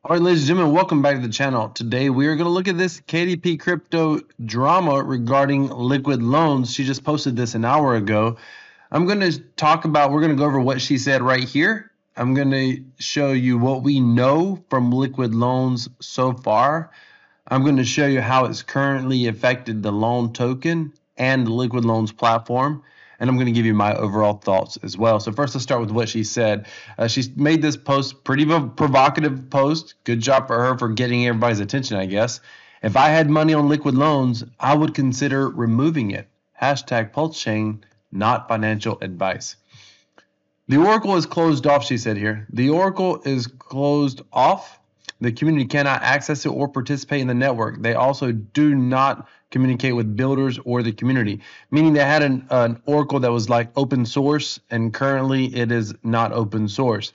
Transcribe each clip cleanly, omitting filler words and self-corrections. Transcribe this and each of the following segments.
All right, ladies and gentlemen, welcome back to the channel. Today we are going to look at this KDP crypto drama regarding liquid loans. She just posted this an hour ago. We're going to go over what she said right here. I'm going to show you what we know from liquid loans so far. I'm going to show you how it's currently affected the loan token and the liquid loans platform. And I'm going to give you my overall thoughts as well. So first, let's start with what she said. She's made this post, pretty provocative post. Good job for her for getting everybody's attention, I guess. If I had money on liquid loans, I would consider removing it. Hashtag Pulse Chain, not financial advice. The Oracle is closed off, she said here. The Oracle is closed off. The community cannot access it or participate in the network. They also do not communicate with builders or the community, meaning they had an Oracle that was like open source, and currently it is not open source.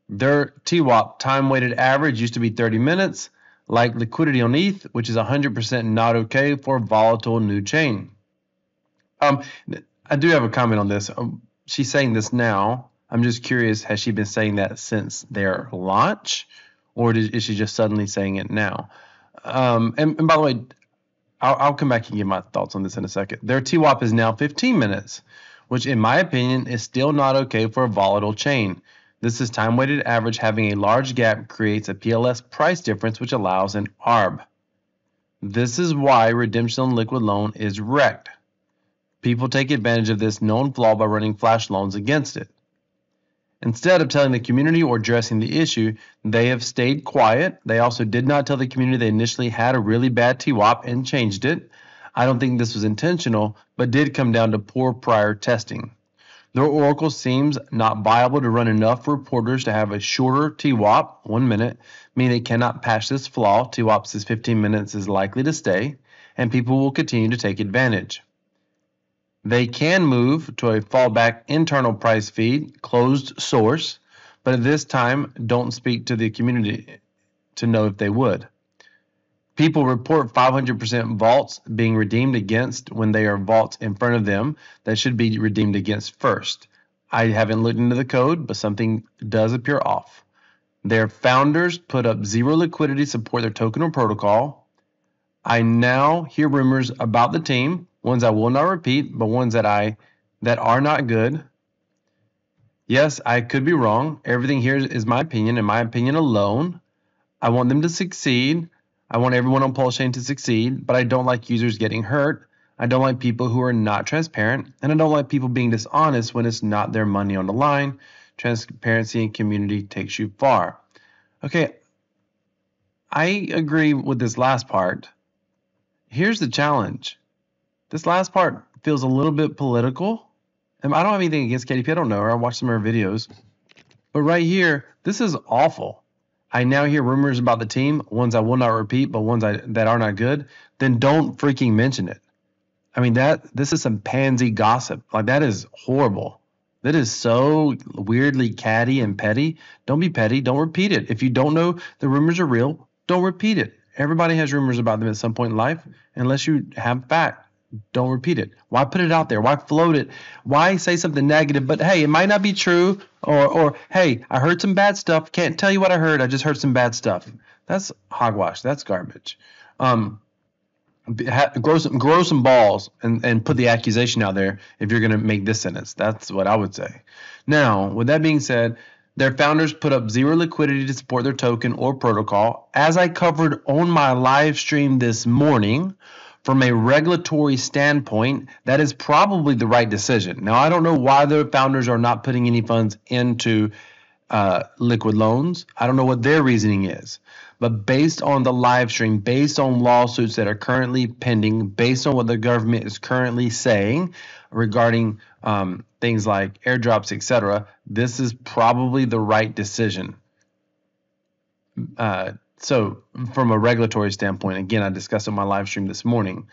Their TWAP, time weighted average, used to be 30 minutes, like liquidity on ETH, which is 100% not okay for volatile new chain. I do have a comment on this. She's saying this now. I'm just curious, has she been saying that since their launch? Or is she just suddenly saying it now? And by the way, I'll come back and give my thoughts on this in a second. Their TWAP is now 15 minutes, which in my opinion is still not okay for a volatile chain. This is time-weighted average. Having a large gap creates a PLS price difference, which allows an ARB. This is why redemption on liquid loan is wrecked. People take advantage of this known flaw by running flash loans against it. Instead of telling the community or addressing the issue, they have stayed quiet. They also did not tell the community they initially had a really bad TWAP and changed it. I don't think this was intentional, but did come down to poor prior testing. Their Oracle seems not viable to run enough reporters to have a shorter TWAP, 1 minute, meaning they cannot patch this flaw. TWAP says 15 minutes is likely to stay, and people will continue to take advantage. They can move to a fallback internal price feed, closed source, but at this time, don't speak to the community to know if they would. People report 500% vaults being redeemed against when they are vaults in front of them that should be redeemed against first. I haven't looked into the code, but something does appear off. Their founders put up zero liquidity to support their token or protocol. I now hear rumors about the team. Ones I will not repeat, but ones that are not good. Yes, I could be wrong. Everything here is my opinion, and my opinion alone. I want them to succeed. I want everyone on Pulse Chain to succeed, but I don't like users getting hurt. I don't like people who are not transparent, and I don't like people being dishonest when it's not their money on the line. Transparency and community takes you far. Okay, I agree with this last part. Here's the challenge. This last part feels a little bit political. And I don't have anything against KDP. I don't know her. I watched some of her videos. But right here, this is awful. I now hear rumors about the team, ones I will not repeat, but ones that are not good. Then don't freaking mention it. I mean, this is some pansy gossip. Like, that is horrible. That is so weirdly catty and petty. Don't be petty. Don't repeat it. If you don't know the rumors are real, don't repeat it. Everybody has rumors about them at some point in life, unless you have fact. Don't repeat it. Why put it out there? Why float it? Why say something negative? But hey, it might not be true. Or hey, I heard some bad stuff. Can't tell you what I heard. I just heard some bad stuff. That's hogwash. That's garbage. Grow some balls and put the accusation out there if you're going to make this sentence. That's what I would say. Now, with that being said, their founders put up zero liquidity to support their token or protocol. As I covered on my live stream this morning, from a regulatory standpoint, that is probably the right decision. Now, I don't know why the founders are not putting any funds into liquid loans. I don't know what their reasoning is. But based on the live stream, based on lawsuits that are currently pending, based on what the government is currently saying regarding things like airdrops, etc., this is probably the right decision. So from a regulatory standpoint, again, I discussed on my live stream this morning.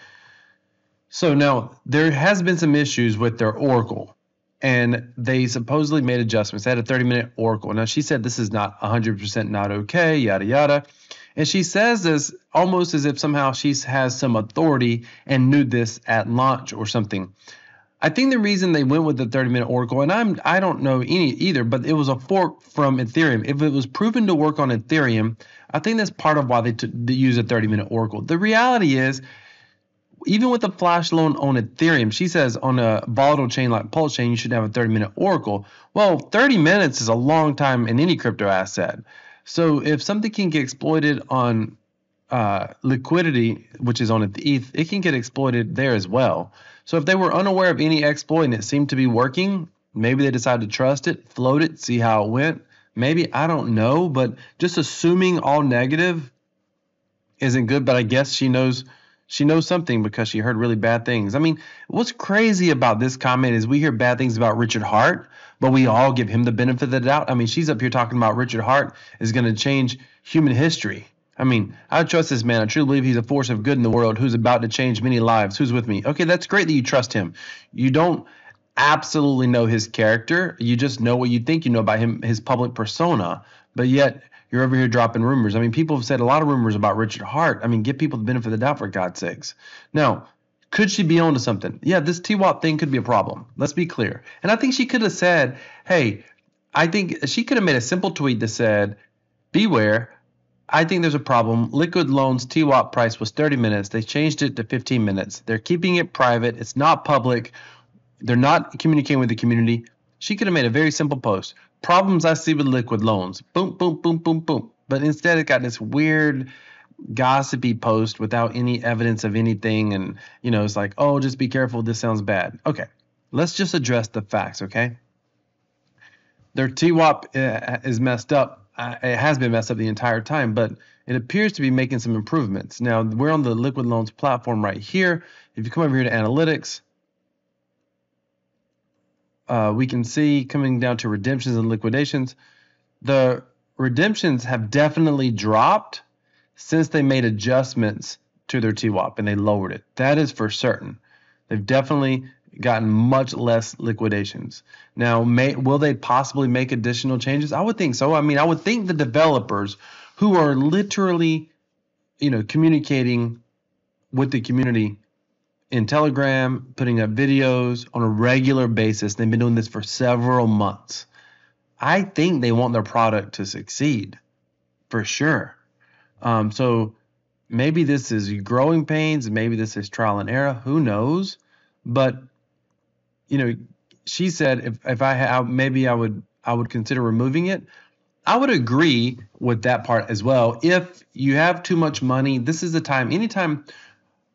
So now there has been some issues with their Oracle, and they supposedly made adjustments. They had a 30-minute Oracle. Now, she said this is not 100% not okay, yada, yada. And she says this almost as if somehow she has some authority and knew this at launch or something. I think the reason they went with the 30-minute oracle, and I don't know any either, but it was a fork from Ethereum. If it was proven to work on Ethereum, I think that's part of why they use a 30-minute oracle. The reality is, even with a flash loan on Ethereum, she says on a volatile chain like Pulse Chain, you should have a 30-minute oracle. Well, 30 minutes is a long time in any crypto asset. So if something can get exploited on liquidity, which is on ETH, it can get exploited there as well. So if they were unaware of any exploit and it seemed to be working, maybe they decided to trust it, float it, see how it went. Maybe, I don't know, but just assuming all negative isn't good. But I guess she knows something because she heard really bad things. I mean, what's crazy about this comment is we hear bad things about Richard Hart, but we all give him the benefit of the doubt. I mean, she's up here talking about Richard Hart is going to change human history. I mean, I trust this man. I truly believe he's a force of good in the world who's about to change many lives. Who's with me? Okay, that's great that you trust him. You don't absolutely know his character. You just know what you think you know about him, his public persona. But yet you're over here dropping rumors. I mean, people have said a lot of rumors about Richard Hart. I mean, give people the benefit of the doubt, for God's sakes. Now, could she be onto something? Yeah, this TWAP thing could be a problem. Let's be clear. And I think she could have said, hey, I think she could have made a simple tweet that said, beware, I think there's a problem. LiquidLoans TWAP price was 30 minutes. They changed it to 15 minutes. They're keeping it private. It's not public. They're not communicating with the community. She could have made a very simple post. Problems I see with LiquidLoans. Boom, boom, boom, boom, boom. But instead it got this weird gossipy post without any evidence of anything. And, you know, it's like, oh, just be careful. This sounds bad. Okay, let's just address the facts, okay? Their TWAP is messed up. It has been messed up the entire time, but it appears to be making some improvements. Now, we're on the LiquidLoans platform right here. If you come over here to analytics, we can see coming down to redemptions and liquidations, the redemptions have definitely dropped since they made adjustments to their TWAP and they lowered it. That is for certain. They've definitely gotten much less liquidations. Now, will they possibly make additional changes? I would think so. I mean, I would think the developers who are literally, you know, communicating with the community in Telegram, putting up videos on a regular basis. They've been doing this for several months. I think they want their product to succeed for sure. So maybe this is growing pains. Maybe this is trial and error. Who knows? But, you know, she said if maybe I would consider removing it. I would agree with that part as well. If you have too much money, this is the time. Anytime.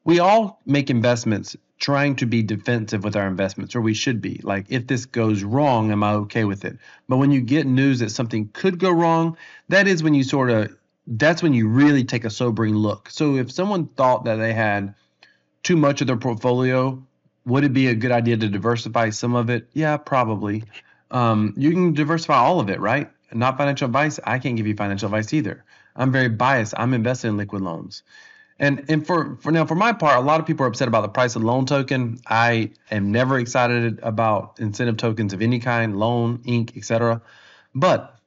We all make investments trying to be defensive with our investments, or we should be. Like, if this goes wrong, am I okay with it? But when you get news that something could go wrong, that's when you really take a sobering look. So if someone thought that they had too much of their portfolio, would it be a good idea to diversify some of it? Yeah, probably. You can diversify all of it, right? Not financial advice. I can't give you financial advice either. I'm very biased. I'm invested in LiquidLoans. And for my part, a lot of people are upset about the price of the loan token. I am never excited about incentive tokens of any kind, loan, ink, etc. But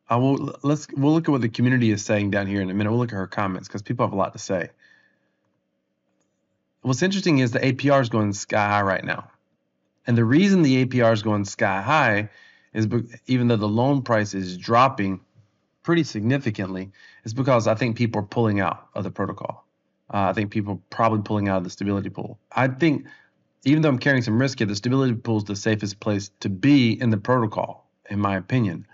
we'll look at what the community is saying down here in a minute. We'll look at her comments because people have a lot to say. What's interesting is the APR is going sky high right now. And the reason the APR is going sky high is even though the loan price is dropping pretty significantly, is because I think people are pulling out of the protocol. I think people are probably pulling out of the stability pool. I think even though I'm carrying some risk here, the stability pool is the safest place to be in the protocol, in my opinion.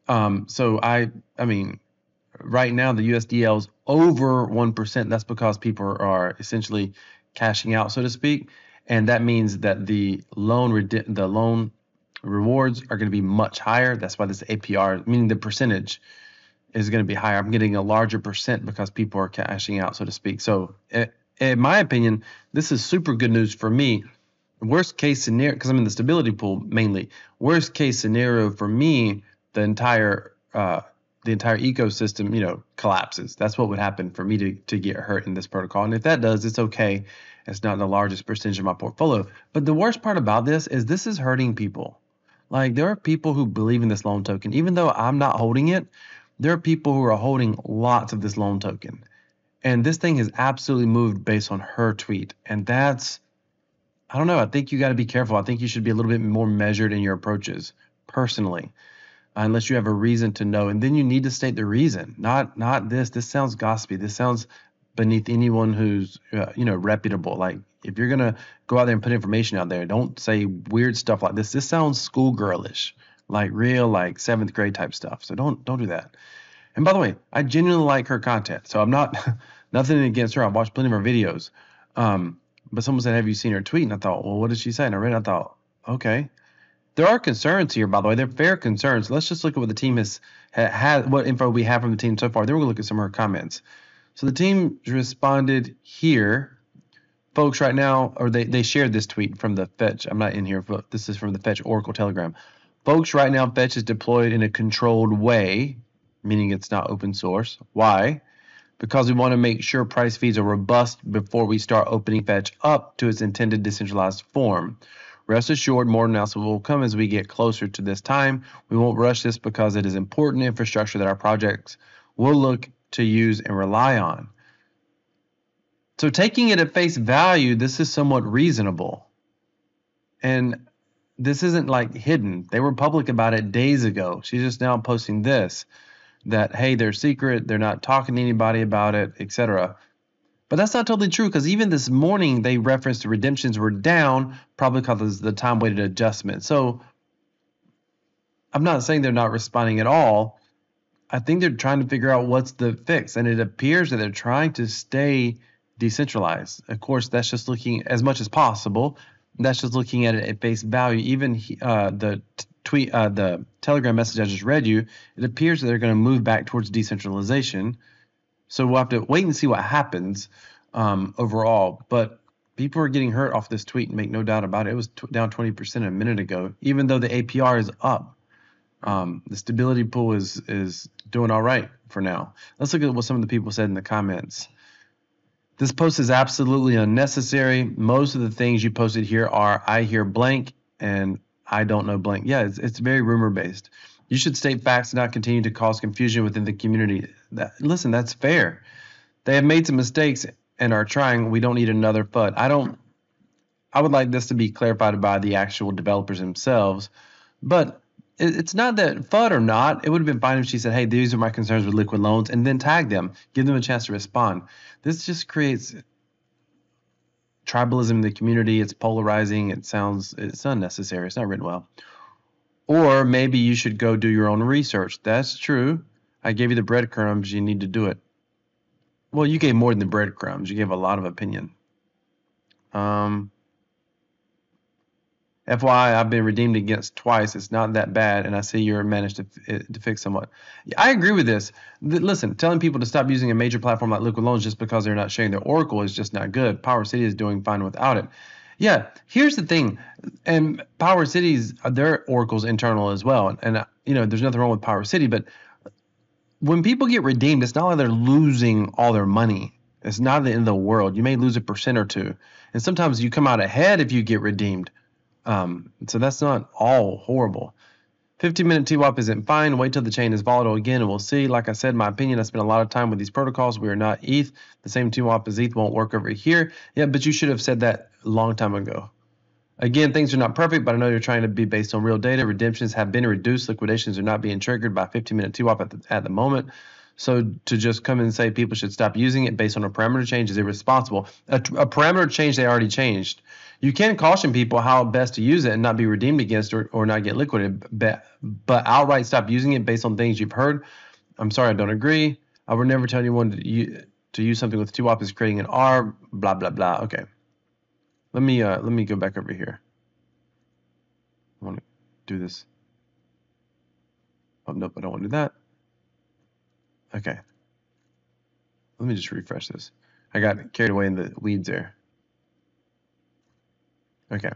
So I mean, right now the USDL is over 1%. That's because people are essentially cashing out, so to speak, and that means that the loan rewards are going to be much higher. That's why this APR, meaning the percentage, is going to be higher. I'm getting a larger percent because people are cashing out, so to speak. So in my opinion, this is super good news for me. Worst case scenario, because I'm in the stability pool mainly, worst case scenario for me, the entire ecosystem, you know, collapses. That's what would happen for me to get hurt in this protocol. And if that does, it's okay. It's not the largest percentage of my portfolio. But the worst part about this is hurting people. Like, there are people who believe in this loan token. Even though I'm not holding it, there are people who are holding lots of this loan token. And this thing has absolutely moved based on her tweet. And that's I don't know. I think you got to be careful. I think you should be a little bit more measured in your approaches personally, unless you have a reason to know. And then you need to state the reason, not this. This sounds gossipy. This sounds beneath anyone who's, reputable. Like if you're going to go out there and put information out there, don't say weird stuff like this. This sounds schoolgirlish, like real, like 7th grade type stuff. So don't do that. And by the way, I genuinely like her content. So I'm not nothing against her. I've watched plenty of her videos. But someone said, have you seen her tweet? And I thought, well, what did she say? And I read it. I thought, okay. There are concerns here, by the way. They're fair concerns. Let's just look at what the team had, what info we have from the team so far. Then we're going to look at some of her comments. So the team responded here. Folks, right now, or they shared this tweet from the Fetch. I'm not in here, but this is from the Fetch Oracle Telegram. Folks, right now, Fetch is deployed in a controlled way, meaning it's not open source. Why? Because we want to make sure price feeds are robust before we start opening Fetch up to its intended decentralized form. Rest assured, more announcements will come as we get closer to this time. We won't rush this because it is important infrastructure that our projects will look to use and rely on. So taking it at face value, this is somewhat reasonable. And this isn't like hidden. They were public about it days ago. She's just now posting this, that, hey, they're secret, they're not talking to anybody about it, etc. But that's not totally true, because even this morning they referenced the redemptions were down, probably because of the time-weighted adjustment. So I'm not saying they're not responding at all. I think they're trying to figure out what's the fix, and it appears that they're trying to stay decentralized. Of course, that's just looking as much as possible. That's just looking at it at face value. Even the Telegram message I just read you, it appears that they're going to move back towards decentralization. So we'll have to wait and see what happens overall. But people are getting hurt off this tweet, make no doubt about it. It was down 20% a minute ago, even though the APR is up. The stability pool is doing all right for now. Let's look at what some of the people said in the comments. This post is absolutely unnecessary. Most of the things you posted here are I hear blank and I don't know blank. Yeah, it's very rumor based. You should state facts and not continue to cause confusion within the community. Listen, that's fair. They have made some mistakes and are trying. We don't need another FUD. I would like this to be clarified by the actual developers themselves. But it's not that FUD or not. It would have been fine if she said, hey, these are my concerns with liquid loans, and then tag them. Give them a chance to respond. This just creates tribalism in the community. It's polarizing. It's unnecessary. It's not written well. Or maybe you should go do your own research. That's true. I gave you the breadcrumbs. You need to do it. Well, you gave more than the breadcrumbs. You gave a lot of opinion. FYI, I've been redeemed against twice. It's not that bad, and I see you're managed to fix somewhat. Yeah, I agree with this. Listen, telling people to stop using a major platform like Liquid Loans just because they're not sharing their Oracle is just not good. Power City is doing fine without it. Yeah, here's the thing, and Power City's their Oracle's internal as well, and there's nothing wrong with Power City, but when people get redeemed, it's not like they're losing all their money. It's not the end of the world. You may lose 1% or 2%, and sometimes you come out ahead if you get redeemed. So that's not all horrible. 15-minute TWAP isn't fine. Wait till the chain is volatile again and we'll see. Like I said, my opinion, I spent a lot of time with these protocols. We are not ETH. The same TWAP as ETH won't work over here. Yeah, but you should have said that a long time ago. Again, things are not perfect, but I know you're trying to be based on real data. Redemptions have been reduced. Liquidations are not being triggered by 15-minute TWAP at the moment. So to just come and say people should stop using it based on a parameter change is irresponsible. A parameter change they already changed. You can caution people how best to use it and not be redeemed against or not get liquidated, but outright stop using it based on things you've heard. I'm sorry, I don't agree. I would never tell anyone to use something with TWAP is creating an R, blah, blah, blah. Okay. Let me go back over here. I want to do this. Oh, nope, I don't want to do that. Okay. Let me just refresh this. I got carried away in the weeds there. Okay.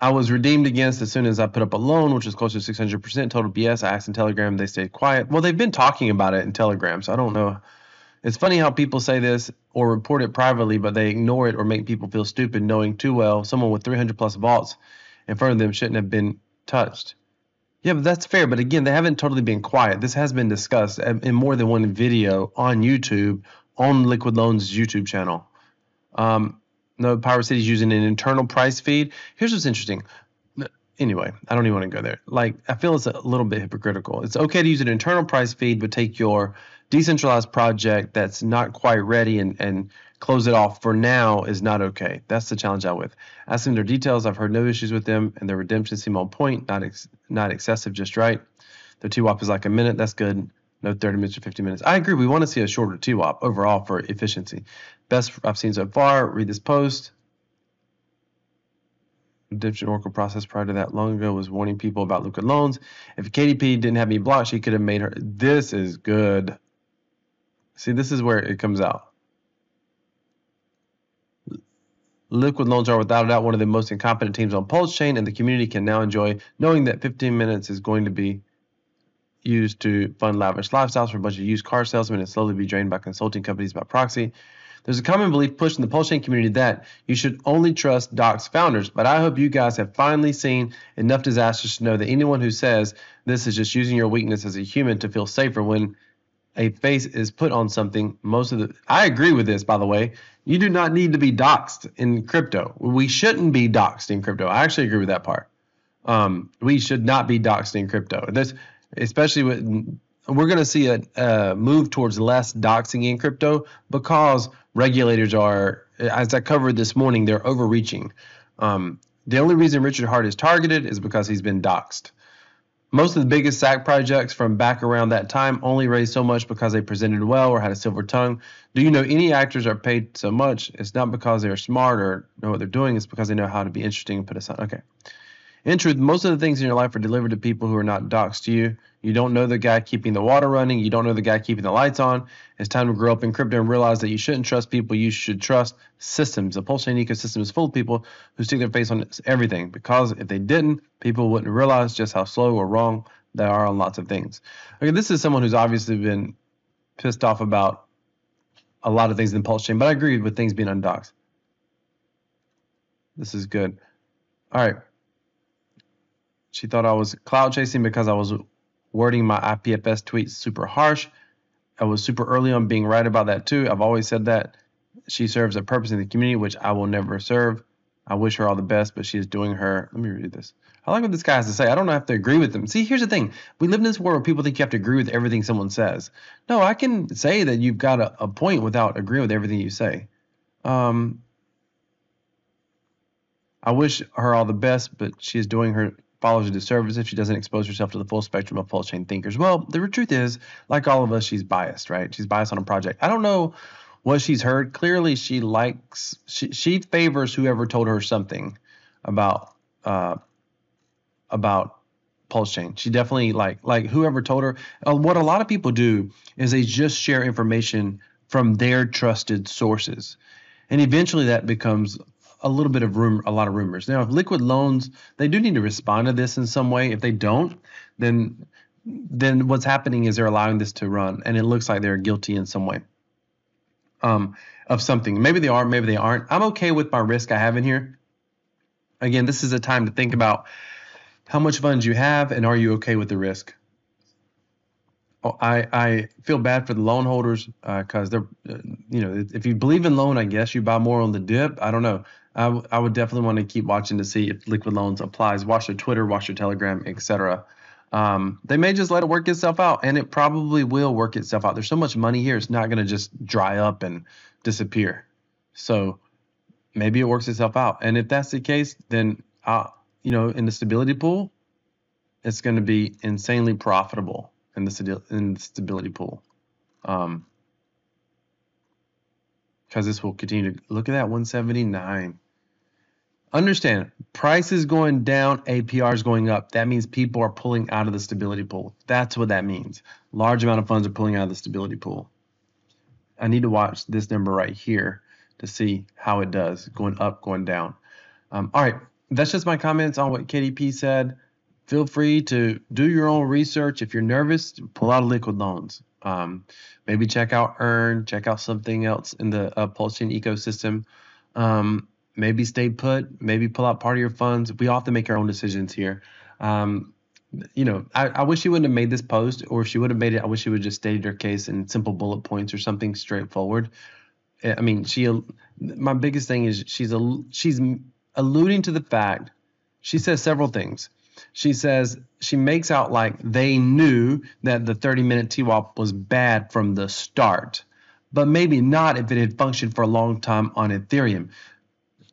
I was redeemed against as soon as I put up a loan, which was closer to 600% total BS. I asked in Telegram, they stayed quiet. Well, they've been talking about it in Telegram, so I don't know. It's funny how people say this or report it privately, but they ignore it or make people feel stupid knowing too well someone with 300 plus vaults in front of them shouldn't have been touched. Yeah, but that's fair. But again, they haven't totally been quiet. This has been discussed in more than one video on YouTube, on Liquid Loans' YouTube channel. No, Power City's using an internal price feed. Here's what's interesting. Anyway, I don't even want to go there. Like, I feel it's a little bit hypocritical. It's okay to use an internal price feed, but take your decentralized project that's not quite ready and close it off for now is not okay. That's the challenge I'm with. Ask them their details. I've heard no issues with them, and their redemption seem on point, not excessive, just right. Their TWAP is like a minute. That's good. No 30 minutes or 50 minutes. I agree. We want to see a shorter TWAP overall for efficiency. Best I've seen so far. Read this post. Redemption Oracle process prior to that long ago was warning people about liquid loans. If KDP didn't have me blocked, she could have made her. This is good. See, this is where it comes out. Liquid loans are without a doubt one of the most incompetent teams on Pulse Chain, and the community can now enjoy knowing that 15 minutes is going to be used to fund lavish lifestyles for a bunch of used car salesmen and slowly be drained by consulting companies by proxy. There's a common belief pushed in the Pulse Chain community that you should only trust Doc's founders, but I hope you guys have finally seen enough disasters to know that anyone who says this is just using your weakness as a human to feel safer when a face is put on something. I agree with this, by the way. You do not need to be doxxed in crypto. We shouldn't be doxxed in crypto. I actually agree with that part. We should not be doxxed in crypto. Especially we're going to see a move towards less doxing in crypto because regulators are, as I covered this morning, they're overreaching. The only reason Richard Hart is targeted is because he's been doxed. Most of the biggest SAC projects from back around that time only raised so much because they presented well or had a silver tongue. Do you know any actors are paid so much? It's not because they're smart or know what they're doing. It's because they know how to be interesting and put us on. Okay. In truth, most of the things in your life are delivered to people who are not doxed to you. You don't know the guy keeping the water running. You don't know the guy keeping the lights on. It's time to grow up in crypto and realize that you shouldn't trust people. You should trust systems. The Pulse Chain ecosystem is full of people who stick their face on everything because if they didn't, people wouldn't realize just how slow or wrong they are on lots of things. Okay, this is someone who's obviously been pissed off about a lot of things in the Pulse Chain, but I agree with things being undoxed. This is good. All right. She thought I was cloud chasing because I was wording my IPFS tweets super harsh. I was super early on being right about that too. I've always said that. She serves a purpose in the community, which I will never serve. I wish her all the best, but she is doing her. Let me read this. I like what this guy has to say. I don't have to agree with them. See, here's the thing. We live in this world where people think you have to agree with everything someone says. No, I can say that you've got a point without agreeing with everything you say. I wish her all the best, but she is doing her followers a disservice if she doesn't expose herself to the full spectrum of Pulse Chain thinkers. Well, the truth is, like all of us, she's biased, right? She's biased on a project. I don't know what she's heard. Clearly, she favors whoever told her something about Pulse Chain. She definitely like whoever told her. What a lot of people do is they just share information from their trusted sources, and eventually that becomes a little bit of a lot of rumors. Now, if Liquid Loans, they do need to respond to this in some way. If they don't, then what's happening is they're allowing this to run, and it looks like they're guilty in some way of something. Maybe they are, maybe they aren't. I'm okay with my risk I have in here. Again, this is a time to think about how much funds you have and are you okay with the risk. I feel bad for the loan holders because they're, if you believe in loan, I guess you buy more on the dip. I don't know. I would definitely want to keep watching to see if Liquid Loans applies. Watch their Twitter, watch their Telegram, etc. They may just let it work itself out, and it probably will work itself out. There's so much money here; it's not going to just dry up and disappear. So maybe it works itself out. And if that's the case, then in the stability pool, it's going to be insanely profitable. In the stability pool, because this will continue to look at that 179. Understand, price is going down, APR is going up. That means people are pulling out of the stability pool. That's what that means. Large amount of funds are pulling out of the stability pool. I need to watch this number right here to see how it does, going up, going down. All right, that's just my comments on what KDP said. Feel free to do your own research. If you're nervous, pull out Liquid Loans. Maybe check out Earn, check out something else in the Pulse Chain ecosystem. Maybe stay put, maybe pull out part of your funds. We all have to make our own decisions here. I wish she wouldn't have made this post, or if she would have made it, I wish she would have just stated her case in simple bullet points or something straightforward. I mean, my biggest thing is she's alluding to the fact, she says several things. She says she makes out like they knew that the 30-minute TWAP was bad from the start, but maybe not if it had functioned for a long time on Ethereum.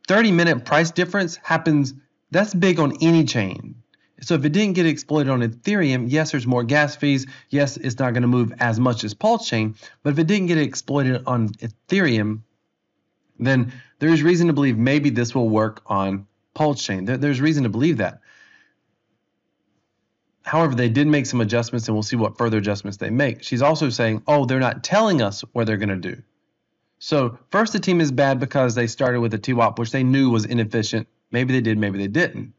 30-minute price difference happens, that's big on any chain. So if it didn't get exploited on Ethereum, yes, there's more gas fees. Yes, it's not going to move as much as Pulse Chain. But if it didn't get exploited on Ethereum, then there's reason to believe maybe this will work on Pulse Chain. There's reason to believe that. However, they did make some adjustments, and we'll see what further adjustments they make. She's also saying, oh, they're not telling us what they're going to do. So first, the team is bad because they started with a TWAP, which they knew was inefficient. Maybe they did, maybe they didn't.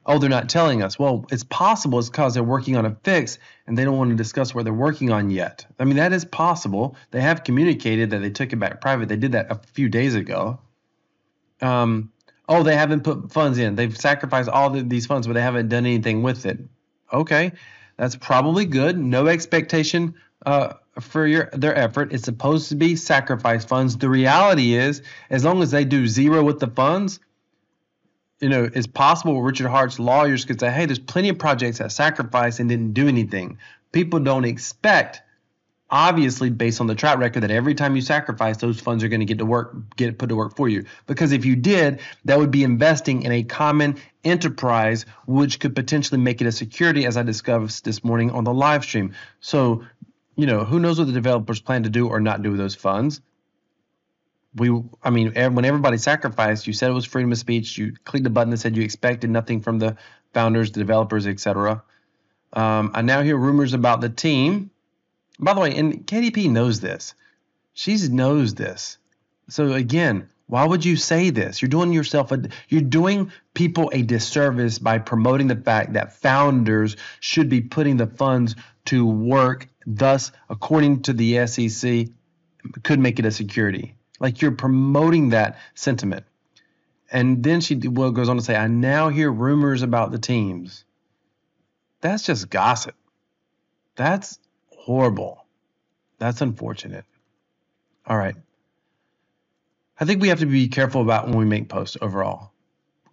Oh, they're not telling us. Well, it's possible it's because they're working on a fix and they don't want to discuss what they're working on yet. I mean, that is possible. They have communicated that they took it back private. They did that a few days ago. Oh, they haven't put funds in. They've sacrificed all these funds, but they haven't done anything with it. Okay, that's probably good. No expectation for their effort. It's supposed to be sacrifice funds. The reality is, as long as they do zero with the funds, you know, it's possible Richard Hart's lawyers could say, hey, there's plenty of projects that sacrificed and didn't do anything. People don't expect, obviously, based on the track record, that every time you sacrifice, those funds are going to get put to work for you. Because if you did, that would be investing in a common enterprise, which could potentially make it a security, as I discussed this morning on the live stream. So, you know, who knows what the developers plan to do or not do with those funds. I mean, when everybody sacrificed, you said it was freedom of speech. You clicked the button that said you expected nothing from the founders, the developers, etc. I now hear rumors about the team. By the way, and KDP knows this. She knows this. So again, why would you say this? You're doing people a disservice by promoting the fact that founders should be putting the funds to work. Thus, according to the SEC, could make it a security. Like, you're promoting that sentiment. And then she goes on to say, I now hear rumors about the teams. That's just gossip. That's horrible. That's unfortunate. All right. I think we have to be careful about when we make posts overall.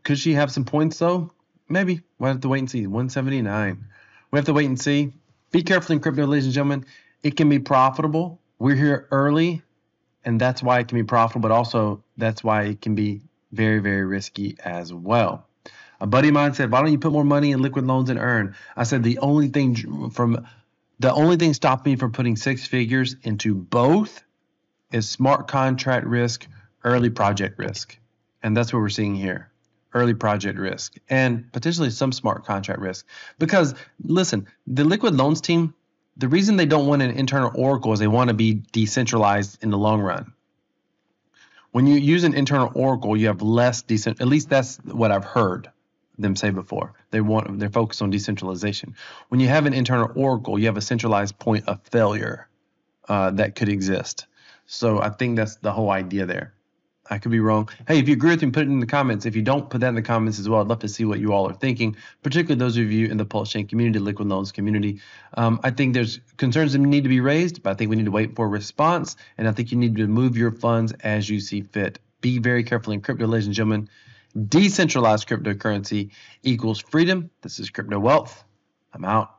Could she have some points, though? Maybe. We'll have to wait and see. 179. We have to wait and see. Be careful in crypto, ladies and gentlemen. It can be profitable. We're here early, and that's why it can be profitable, but also that's why it can be very, very risky as well. A buddy of mine said, why don't you put more money in liquid loans and earn? I said the only thing stopping me from putting six figures into both is smart contract risk, early project risk. And that's what we're seeing here. Early project risk and potentially some smart contract risk. Because listen, the liquid loans team, the reason they don't want an internal oracle is they want to be decentralized in the long run. When you use an internal oracle, you have less decent. At least that's what I've heard them say before. They're focused on decentralization. When you have an internal oracle, you have a centralized point of failure that could exist. So I think that's the whole idea there. I could be wrong. Hey, if you agree with me, put it in the comments. If you don't, put that in the comments as well. I'd love to see what you all are thinking, particularly those of you in the Pulse Chain community, liquid loans community. I think there's concerns that need to be raised, but I think we need to wait for a response, and I think you need to move your funds as you see fit. Be very careful in crypto, ladies and gentlemen. Decentralized cryptocurrency equals freedom. This is Crypto Wealth. I'm out.